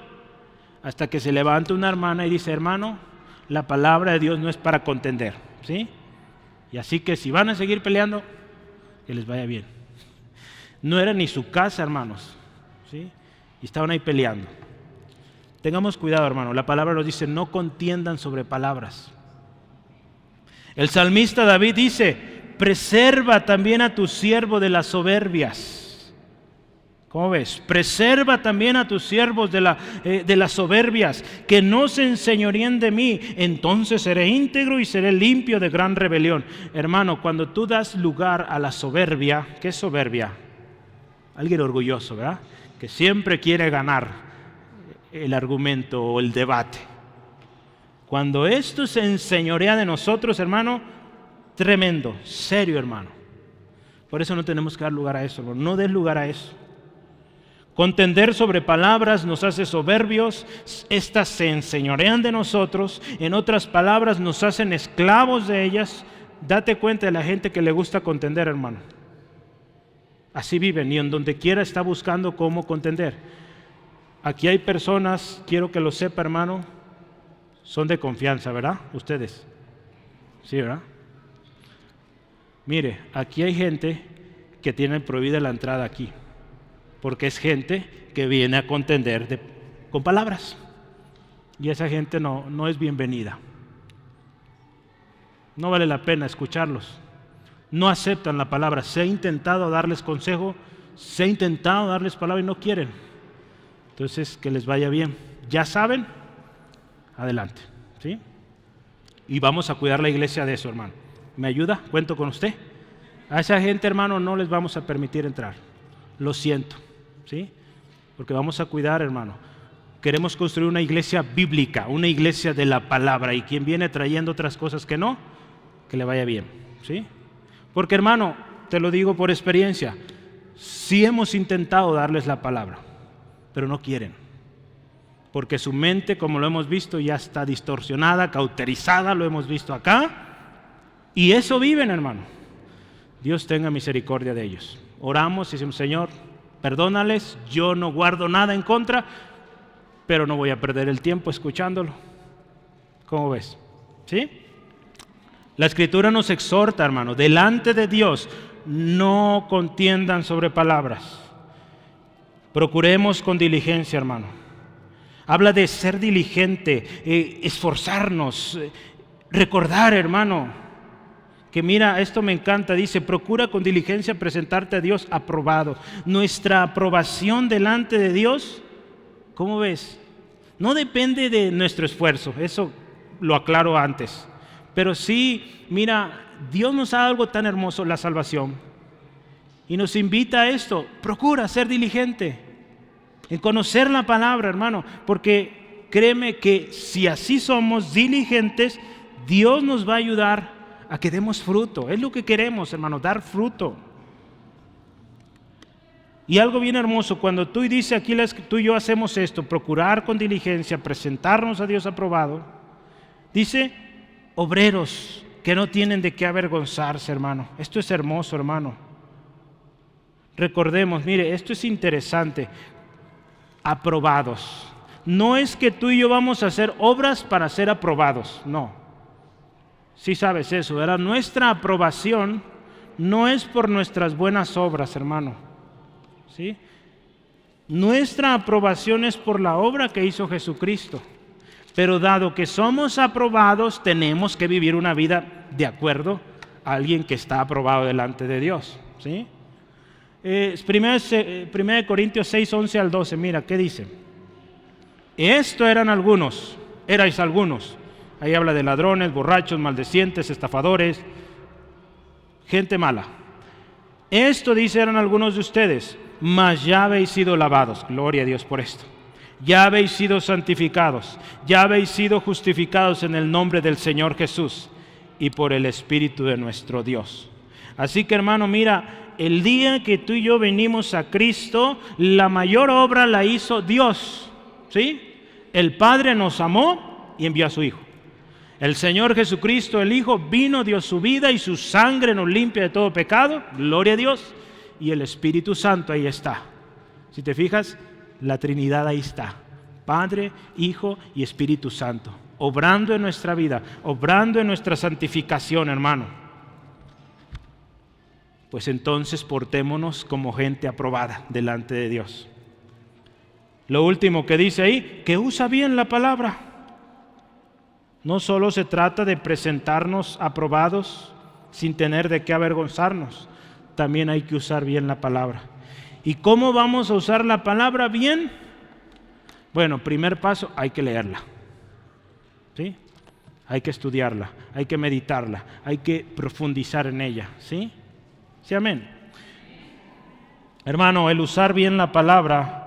Hasta que se levanta una hermana y dice: hermano, la palabra de Dios no es para contender, ¿sí? Y así que si van a seguir peleando, que les vaya bien. No era ni su casa, hermanos, ¿sí? Y estaban ahí peleando. Tengamos cuidado, hermano. La palabra nos dice: no contiendan sobre palabras. El salmista David dice: preserva también a tu siervo de las soberbias. ¿Cómo ves? Preserva también a tus siervos de las soberbias, que no se enseñoríen de mí, entonces seré íntegro y seré limpio de gran rebelión. Hermano, cuando tú das lugar a la soberbia, ¿qué es soberbia? Alguien orgulloso, ¿verdad? Que siempre quiere ganar el argumento o el debate. Cuando esto se enseñorea de nosotros, hermano, tremendo, serio, hermano. Por eso no tenemos que dar lugar a eso, hermano. No des lugar a eso. Contender sobre palabras nos hace soberbios, estas se enseñorean de nosotros, en otras palabras nos hacen esclavos de ellas. Date cuenta de la gente que le gusta contender, hermano. Así viven y en donde quiera está buscando cómo contender. Aquí hay personas, quiero que lo sepa, hermano, son de confianza, ¿verdad? Ustedes. Sí, ¿verdad? Mire, aquí hay gente que tiene prohibida la entrada aquí, porque es gente que viene a contender con palabras. Y esa gente no es bienvenida. No vale la pena escucharlos. No aceptan la palabra. Se ha intentado darles consejo, se ha intentado darles palabra y no quieren. Entonces, que les vaya bien. ¿Ya saben? Adelante, ¿sí? Y vamos a cuidar la iglesia de eso, hermano. ¿Me ayuda? ¿Cuento con usted? A esa gente, hermano, no les vamos a permitir entrar. Lo siento, ¿sí? Porque vamos a cuidar, hermano. Queremos construir una iglesia bíblica, una iglesia de la palabra. Y quien viene trayendo otras cosas que no, que le vaya bien, ¿sí? Porque, hermano, te lo digo por experiencia, sí hemos intentado darles la palabra, pero no quieren. Porque su mente, como lo hemos visto, ya está distorsionada, cauterizada, lo hemos visto acá. Y eso viven, hermano. Dios tenga misericordia de ellos. Oramos y decimos: Señor, perdónales, yo no guardo nada en contra, pero no voy a perder el tiempo escuchándolo. ¿Cómo ves? ¿Sí? La Escritura nos exhorta, hermano, delante de Dios, no contiendan sobre palabras. Procuremos con diligencia, hermano. Habla de ser diligente, esforzarnos, recordar, hermano, que mira, esto me encanta, dice: procura con diligencia presentarte a Dios aprobado. Nuestra aprobación delante de Dios, ¿cómo ves? No depende de nuestro esfuerzo, eso lo aclaro antes. Pero sí, mira, Dios nos ha dado algo tan hermoso, la salvación. Y nos invita a esto: procura ser diligente en conocer la palabra, hermano. Porque créeme que si así somos diligentes, Dios nos va a ayudar a que demos fruto. Es lo que queremos, hermano, dar fruto. Y algo bien hermoso, cuando tú dices aquí, tú y yo hacemos esto, procurar con diligencia, presentarnos a Dios aprobado, dice: obreros que no tienen de qué avergonzarse, hermano. Esto es hermoso, hermano. Recordemos, mire, esto es interesante. Aprobados. No es que tú y yo vamos a hacer obras para ser aprobados, no. Sí sabes eso, ¿verdad? Nuestra aprobación no es por nuestras buenas obras, hermano, ¿sí? Nuestra aprobación es por la obra que hizo Jesucristo. Pero dado que somos aprobados, tenemos que vivir una vida de acuerdo a alguien que está aprobado delante de Dios, ¿sí? 1 Corintios 6, 11 al 12, mira, ¿qué dice? Esto erais algunos. Ahí habla de ladrones, borrachos, maldecientes, estafadores, gente mala. Esto dice eran algunos de ustedes, mas ya habéis sido lavados. Gloria a Dios por esto. Ya habéis sido santificados, ya habéis sido justificados en el nombre del Señor Jesús y por el Espíritu de nuestro Dios. Así que, hermano, mira, el día que tú y yo venimos a Cristo, la mayor obra la hizo Dios, ¿sí? El Padre nos amó y envió a su Hijo. El Señor Jesucristo, el Hijo, vino, dio su vida y su sangre nos limpia de todo pecado, gloria a Dios, y el Espíritu Santo ahí está. Si te fijas, la Trinidad ahí está, Padre, Hijo y Espíritu Santo, obrando en nuestra vida, obrando en nuestra santificación, hermano. Pues entonces portémonos como gente aprobada delante de Dios. Lo último que dice ahí, que usa bien la palabra. No solo se trata de presentarnos aprobados sin tener de qué avergonzarnos, también hay que usar bien la palabra. ¿Y cómo vamos a usar la palabra bien? Bueno, primer paso, hay que leerla, ¿sí? Hay que estudiarla, hay que meditarla, hay que profundizar en ella, ¿sí? Sí, amén. Hermano, el usar bien la palabra,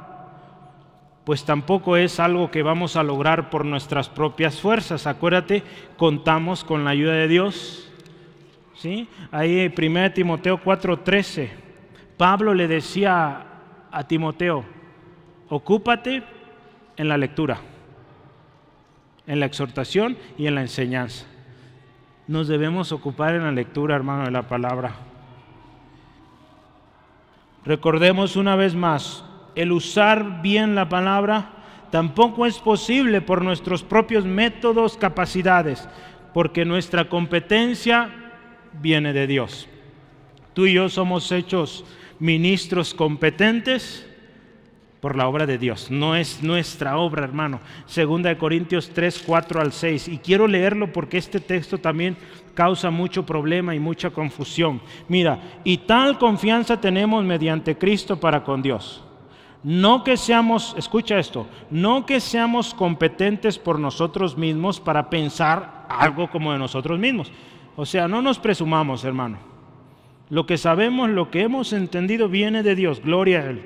pues tampoco es algo que vamos a lograr por nuestras propias fuerzas. Acuérdate, contamos con la ayuda de Dios, ¿sí? Ahí 1 Timoteo 4:13, Pablo le decía a Timoteo, ocúpate en la lectura, en la exhortación y en la enseñanza. Nos debemos ocupar en la lectura, hermano, de la palabra. Recordemos una vez más, el usar bien la palabra tampoco es posible por nuestros propios métodos, capacidades, porque nuestra competencia viene de Dios. Tú y yo somos hechos ministros competentes por la obra de Dios, no es nuestra obra, hermano. 2 Corintios 3:4-6, y quiero leerlo porque este texto también causa mucho problema y mucha confusión. Mira, y tal confianza tenemos mediante Cristo para con Dios. No que seamos, escucha esto, no que seamos competentes por nosotros mismos para pensar algo como de nosotros mismos. O sea, no nos presumamos, hermano. Lo que sabemos, lo que hemos entendido viene de Dios, gloria a Él.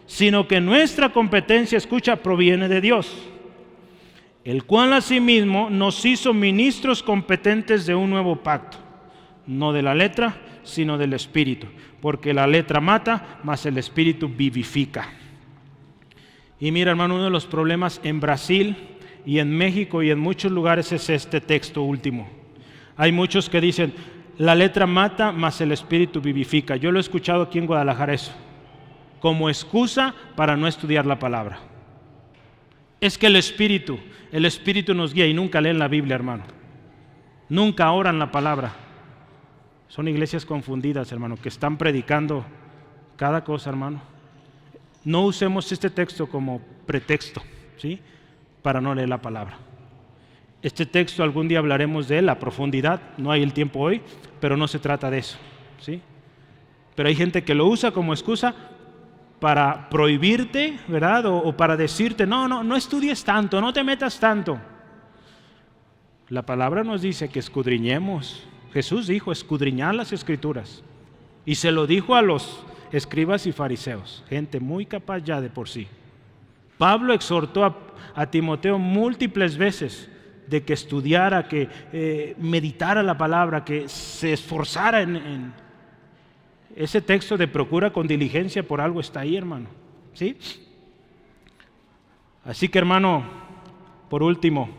Sino que nuestra competencia, escucha, proviene de Dios, el cual asimismo nos hizo ministros competentes de un nuevo pacto, no de la letra, sino del Espíritu, porque la letra mata, mas el Espíritu vivifica. Y mira, hermano, uno de los problemas en Brasil y en México y en muchos lugares es este texto último. Hay muchos que dicen, la letra mata, mas el Espíritu vivifica. Yo lo he escuchado aquí en Guadalajara eso, como excusa para no estudiar la palabra. Es que el Espíritu nos guía, y nunca leen la Biblia, hermano. Nunca oran la palabra. Son iglesias confundidas, hermano, que están predicando cada cosa, hermano. No usemos este texto como pretexto, ¿sí?, para no leer la palabra. Este texto algún día hablaremos de él a profundidad, no hay el tiempo hoy, pero no se trata de eso, ¿sí? Pero hay gente que lo usa como excusa para prohibirte, ¿verdad? O para decirte, no estudies tanto, no te metas tanto. La palabra nos dice que escudriñemos. Jesús dijo, escudriñad las Escrituras. Y se lo dijo a los escribas y fariseos, gente muy capaz ya de por sí. Pablo exhortó a Timoteo múltiples veces de que estudiara, que meditara la palabra, que se esforzara en ese texto de procura con diligencia, por algo está ahí, hermano, ¿sí? Así que, hermano, por último,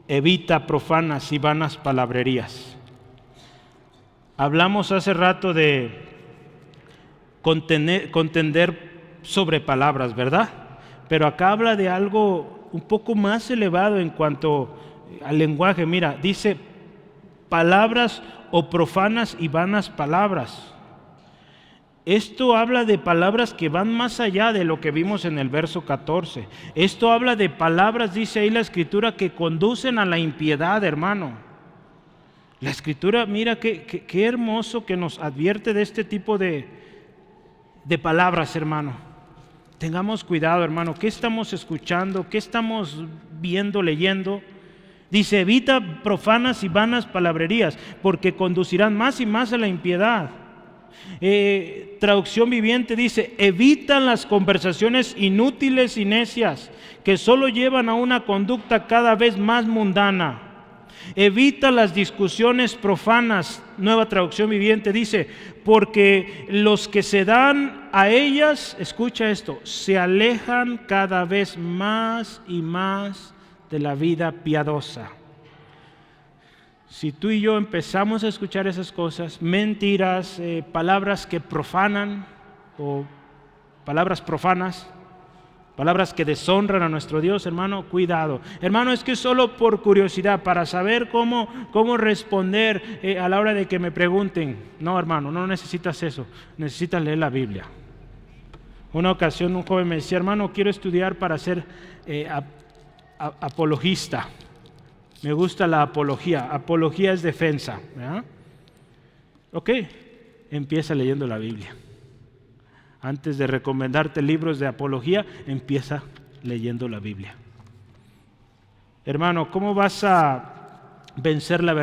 evita profanas y vanas palabrerías. Hablamos hace rato de contender sobre palabras, ¿verdad? Pero acá habla de algo un poco más elevado en cuanto al lenguaje. Mira, dice palabras o profanas y vanas palabras. Esto habla de palabras que van más allá de lo que vimos en el verso 14. Esto habla de palabras, dice ahí la Escritura, que conducen a la impiedad, hermano. La Escritura, mira qué hermoso que nos advierte de este tipo de palabras, hermano. Tengamos cuidado, hermano. ¿Qué estamos escuchando? ¿Qué estamos viendo, leyendo? Dice, evita profanas y vanas palabrerías, porque conducirán más y más a la impiedad. Traducción Viviente dice, evita las conversaciones inútiles y necias, que solo llevan a una conducta cada vez más mundana. Evita las discusiones profanas. Nueva Traducción Viviente dice, porque los que se dan a ellas, escucha esto, se alejan cada vez más y más de la vida piadosa. Si tú y yo empezamos a escuchar esas cosas, mentiras, palabras que profanan o palabras profanas, palabras que deshonran a nuestro Dios, hermano, cuidado. Hermano, es que solo por curiosidad, para saber cómo responder a la hora de que me pregunten. No, hermano, no necesitas eso, necesitas leer la Biblia. Una ocasión un joven me decía, hermano, quiero estudiar para ser apologista. Me gusta la apología. Apología es defensa, ¿verdad? Ok, empieza leyendo la Biblia. Antes de recomendarte libros de apología, empieza leyendo la Biblia. Hermano, ¿cómo vas a vencer la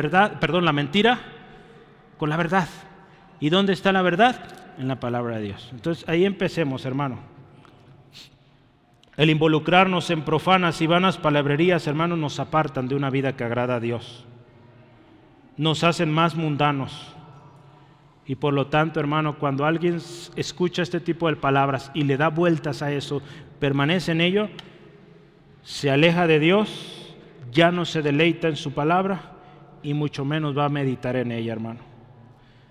mentira? Con la verdad. ¿Y dónde está la verdad? En la palabra de Dios. Entonces ahí empecemos, hermano. El involucrarnos en profanas y vanas palabrerías, hermano, nos apartan de una vida que agrada a Dios. Nos hacen más mundanos. Y por lo tanto, hermano, cuando alguien escucha este tipo de palabras y le da vueltas a eso, permanece en ello, se aleja de Dios, ya no se deleita en su palabra y mucho menos va a meditar en ella, hermano.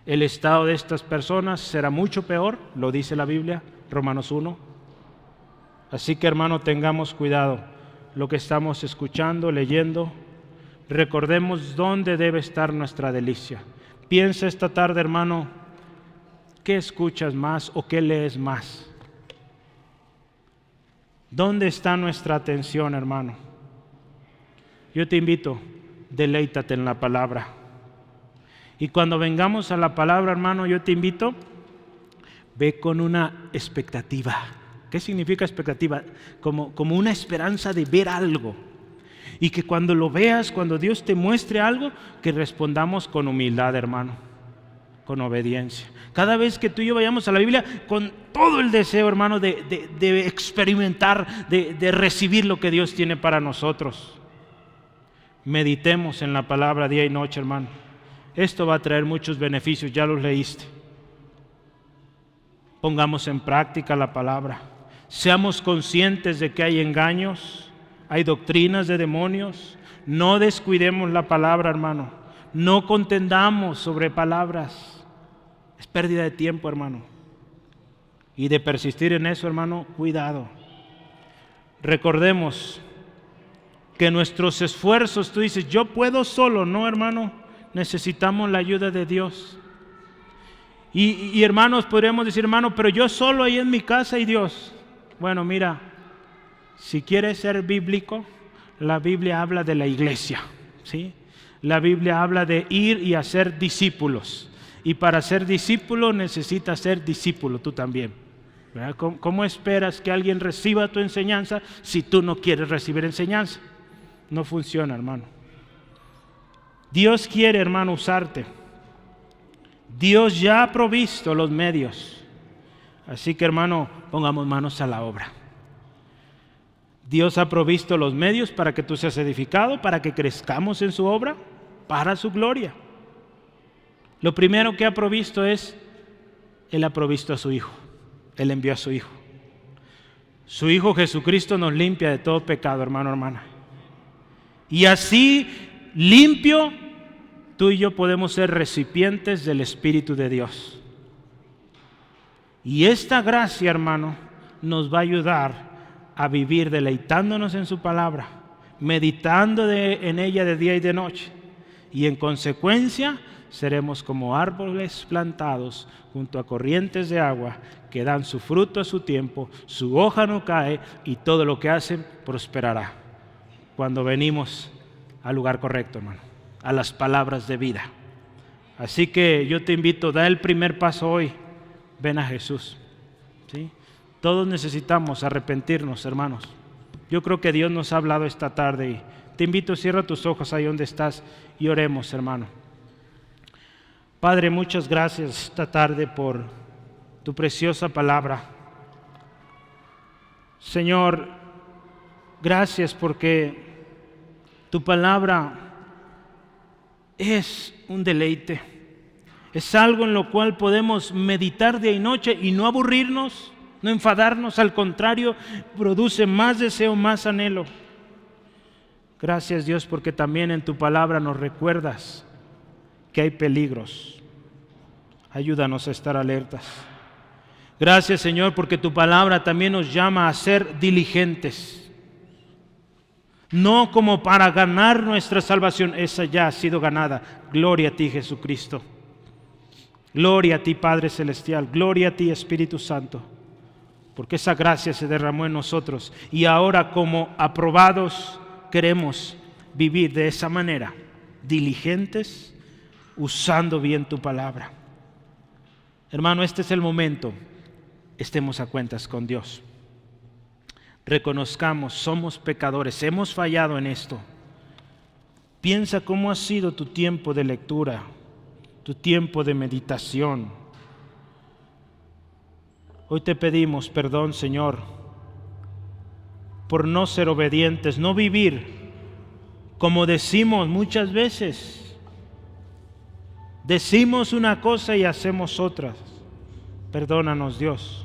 El estado de estas personas será mucho peor, lo dice la Biblia, Romanos 1. Así que, hermano, tengamos cuidado lo que estamos escuchando, leyendo. Recordemos dónde debe estar nuestra delicia. Piensa esta tarde, hermano, ¿qué escuchas más o qué lees más? ¿Dónde está nuestra atención, hermano? Yo te invito, deleítate en la palabra. Y cuando vengamos a la palabra, hermano, yo te invito, ve con una expectativa. ¿Qué significa expectativa? Como una esperanza de ver algo. Y que cuando lo veas, cuando Dios te muestre algo, que respondamos con humildad, hermano, con obediencia. Cada vez que tú y yo vayamos a la Biblia, con todo el deseo, hermano, de experimentar, de recibir lo que Dios tiene para nosotros. Meditemos en la palabra día y noche, hermano. Esto va a traer muchos beneficios, ya los leíste. Pongamos en práctica la palabra. Seamos conscientes de que hay engaños, hay doctrinas de demonios. No descuidemos la palabra, hermano. No contendamos sobre palabras. Es pérdida de tiempo, hermano. Y de persistir en eso, hermano, cuidado. Recordemos que nuestros esfuerzos, tú dices, yo puedo solo. No, hermano, necesitamos la ayuda de Dios. Y hermanos, podríamos decir, hermano, pero yo solo ahí en mi casa y Dios. Bueno, mira, si quieres ser bíblico, la Biblia habla de la iglesia, ¿sí? La Biblia habla de ir y hacer discípulos. Y para ser discípulo necesitas ser discípulo tú también, ¿verdad? ¿Cómo esperas que alguien reciba tu enseñanza si tú no quieres recibir enseñanza? No funciona, hermano. Dios quiere, hermano, usarte. Dios ya ha provisto los medios. Así que, hermano, pongamos manos a la obra. Dios ha provisto los medios para que tú seas edificado, para que crezcamos en su obra, para su gloria. Lo primero que ha provisto es, Él ha provisto a su Hijo. Él envió a su Hijo. Su Hijo Jesucristo nos limpia de todo pecado, hermano, hermana. Y así, limpio, tú y yo podemos ser recipientes del Espíritu de Dios. Y esta gracia, hermano, nos va a ayudar a vivir deleitándonos en su palabra, meditando en ella de día y de noche. Y en consecuencia, seremos como árboles plantados junto a corrientes de agua que dan su fruto a su tiempo, su hoja no cae y todo lo que hacen prosperará. Cuando venimos al lugar correcto, hermano, a las palabras de vida. Así que yo te invito, da el primer paso hoy. Ven a Jesús, ¿sí? Todos necesitamos arrepentirnos, hermanos. Yo creo que Dios nos ha hablado esta tarde y te invito, cierra tus ojos ahí donde estás y oremos, hermano. Padre, muchas gracias esta tarde por tu preciosa palabra. Señor, gracias porque tu palabra es un deleite. Es algo en lo cual podemos meditar día y noche y no aburrirnos, no enfadarnos, al contrario, produce más deseo, más anhelo. Gracias, Dios, porque también en tu palabra nos recuerdas que hay peligros. Ayúdanos a estar alertas. Gracias, Señor, porque tu palabra también nos llama a ser diligentes. No como para ganar nuestra salvación, esa ya ha sido ganada. Gloria a ti, Jesucristo. Gloria a ti, Padre Celestial. Gloria a ti, Espíritu Santo. Porque esa gracia se derramó en nosotros. Y ahora, como aprobados, queremos vivir de esa manera. Diligentes, usando bien tu palabra. Hermano, este es el momento. Estemos a cuentas con Dios. Reconozcamos, somos pecadores, hemos fallado en esto. Piensa cómo ha sido tu tiempo de lectura, tu tiempo de meditación. Hoy te pedimos perdón, Señor, por no ser obedientes, no vivir como decimos muchas veces. Decimos una cosa y hacemos otra. Perdónanos, Dios.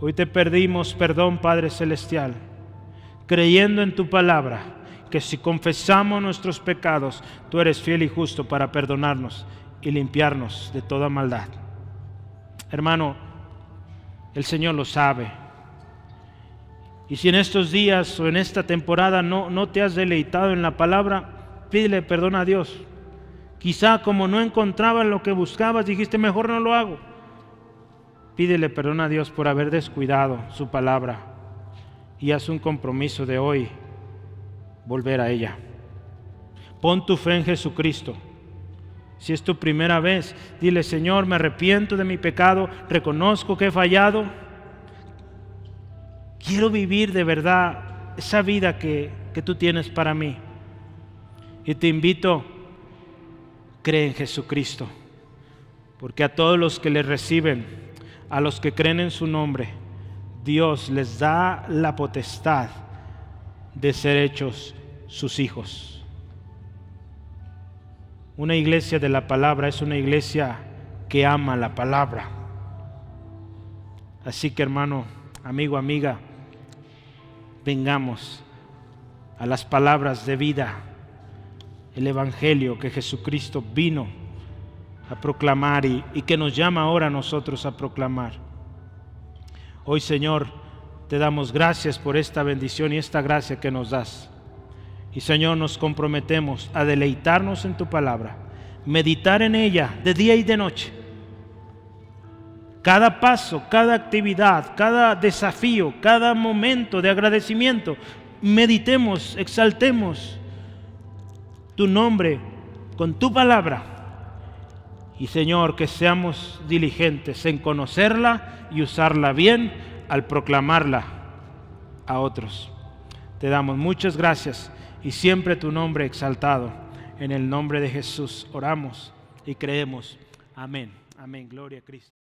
Hoy te pedimos perdón, Padre Celestial, creyendo en tu palabra, que si confesamos nuestros pecados, tú eres fiel y justo para perdonarnos y limpiarnos de toda maldad. Hermano, el Señor lo sabe. Y si en estos días o en esta temporada no te has deleitado en la palabra, pídele perdón a Dios. Quizá como no encontrabas lo que buscabas, dijiste mejor no lo hago. Pídele perdón a Dios por haber descuidado su palabra y haz un compromiso de hoy volver a ella. Pon tu fe en Jesucristo. Si es tu primera vez, dile: Señor, me arrepiento de mi pecado, reconozco que he fallado. Quiero vivir de verdad esa vida que tú tienes para mí. Y te invito, cree en Jesucristo, porque a todos los que le reciben, a los que creen en su nombre, Dios les da la potestad de ser hechos sus hijos. Una iglesia de la palabra es una iglesia que ama la palabra. Así que, hermano, amigo, amiga, vengamos a las palabras de vida, el evangelio que Jesucristo vino a proclamar y que nos llama ahora a nosotros a proclamar. Hoy, Señor, te damos gracias por esta bendición y esta gracia que nos das. Y, Señor, nos comprometemos a deleitarnos en tu palabra, meditar en ella de día y de noche. Cada paso, cada actividad, cada desafío, cada momento de agradecimiento, meditemos, exaltemos tu nombre con tu palabra. Y, Señor, que seamos diligentes en conocerla y usarla bien al proclamarla a otros. Te damos muchas gracias y siempre tu nombre exaltado. En el nombre de Jesús oramos y creemos. Amén. Amén. Gloria a Cristo.